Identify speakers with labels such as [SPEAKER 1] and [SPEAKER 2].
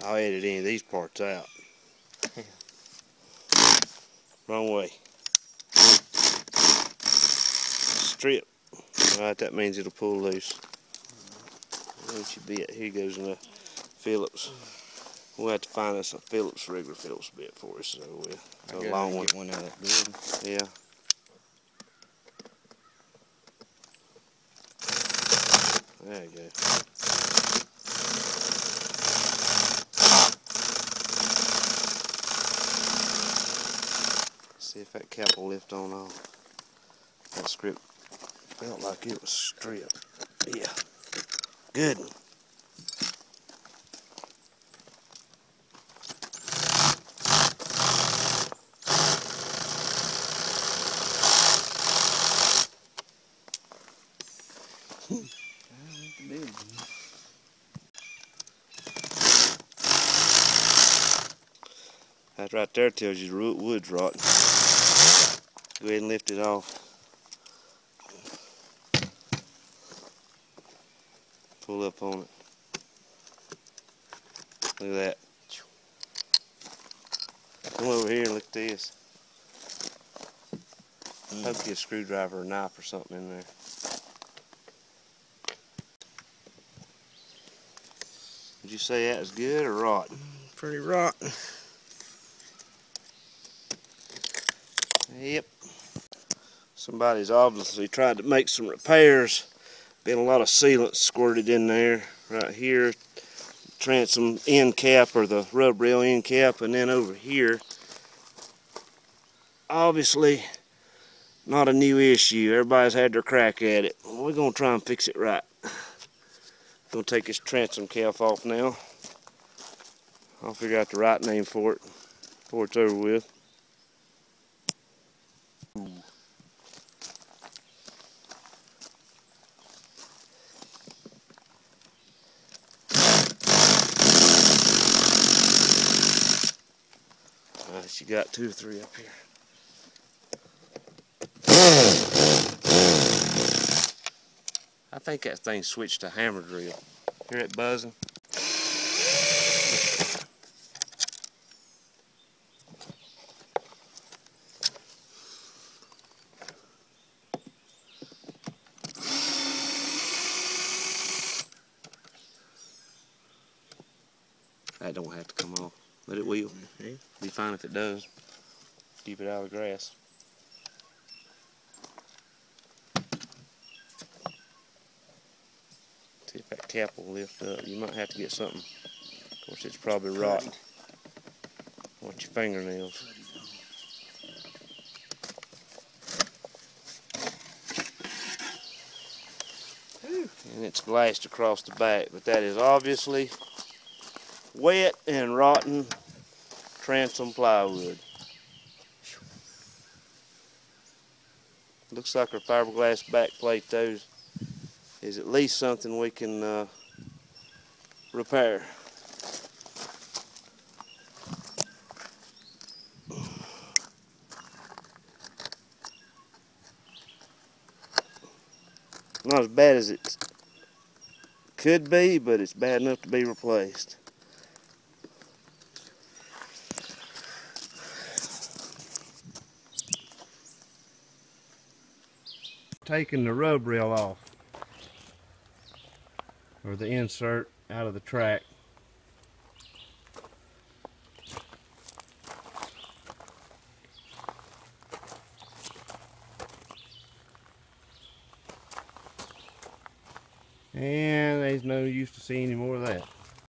[SPEAKER 1] I'll edit any of these parts out. Wrong way. Strip. Alright, that means it'll pull loose. Once you bit, here goes a Phillips. We'll have to find us a Phillips, regular Phillips bit for us. So we'll a long one.
[SPEAKER 2] Get one out of that good.
[SPEAKER 1] Yeah. There you go. See if that cap will lift on off. That script felt like it was stripped. Yeah. Good one. That right there tells you the wood's rotten. Go ahead and lift it off. Pull up on it. Look at that. Come over here and look at this. Hope you get a screwdriver or knife or something in there. Would you say that was good or rotten?
[SPEAKER 2] Pretty rotten.
[SPEAKER 1] Yep. Somebody's obviously tried to make some repairs. Been a lot of sealant squirted in there. Right here, transom end cap or the rub rail end cap, and then over here, obviously not a new issue. Everybody's had their crack at it. We're gonna try and fix it right. Gonna take this transom cap off now. I'll figure out the right name for it before it's over with. Alright, you got 2 or 3 up here. I think that thing switched to hammer drill. Hear it buzzing? That don't have to come off. Let it wheel. Be fine if it does. Keep it out of the grass. See if that cap will lift up. You might have to get something. Of course, it's probably rotten. Watch your fingernails. And it's glased across the back, but that is obviously wet and rotten transom plywood. Looks like our fiberglass back plate though is at least something we can repair. Not as bad as it could be, but it's bad enough to be replaced. Taking the rub rail off, or the insert out of the track. And there's no use to see any more of that.